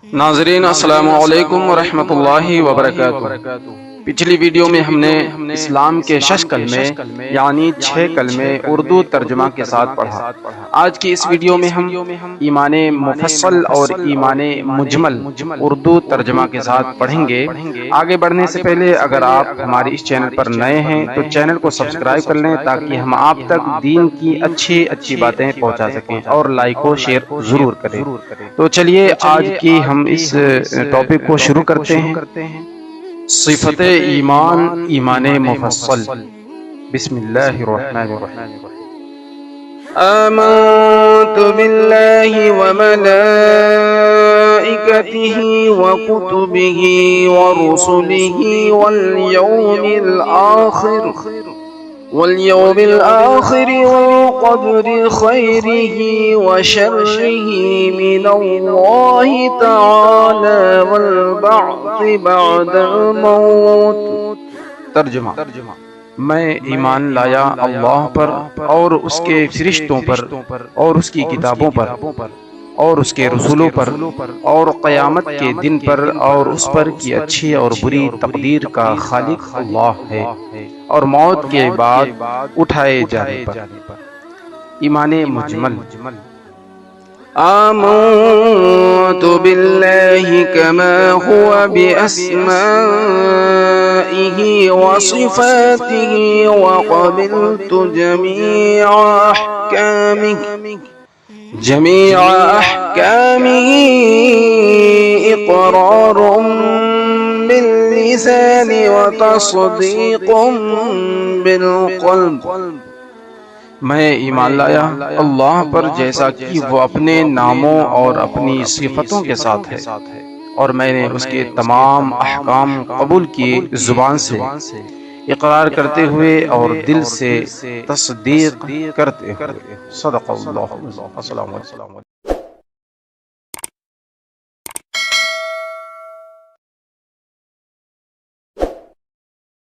ناظرین السلام علیکم ورحمۃ اللہ وبرکاتہ۔ پچھلی ویڈیو میں ہم نے اسلام کے 6 کلمے یعنی 6 کلمے اردو ترجمہ کے ساتھ پڑھا۔ آج کی اس ویڈیو میں ہم ایمان مفصل اور ایمان مجمل اردو ترجمہ کے ساتھ پڑھیں گے۔ آگے بڑھنے سے پہلے اگر آپ ہمارے اس چینل پر نئے ہیں تو چینل کو سبسکرائب کر لیں تاکہ ہم آپ تک دین کی اچھی باتیں پہنچا سکیں، اور لائک و شیئر ضرور کریں۔ تو چلیے آج کی ہم اس ٹاپک کو شروع کرتے ہیں۔ صفت ایمان ایمان مفصل۔ بسم اللہ الرحمن الرحیم۔ آمنت باللہ وملائکتہ وکتبہ ورسلہ واليوم الآخر والقدر خيره وشره من الله تعالى والبعث بعد الموت۔ ترجمہ: میں ایمان لایا اللہ پر اور اس کے فرشتوں پر اور اس کی کتابوں پر اور اس کے رسولوں پر اور قیامت کے دن پر اور اس پر کی اچھی اور بری تقدیر کا خالق اللہ ہے، اور موت کے بعد اٹھائے جانے پر۔ ایمان مجمل: آمنت باللہ کما هو بأسمائه وصفاته وقبلت جميع أحكامه إقرار باللسان وتصديق بالقلب۔ میں ایمان لایا اللہ پر جیسا کہ وہ اپنے ناموں اور اپنی صفتوں کے ساتھ ہے، اور میں نے اس کے تمام احکام قبول کیے، زبان سے اقرار کرتے ہوئے اور دل سے تصدیق کرتے ہوئے۔ صدق اللہ۔ السلام علیکم۔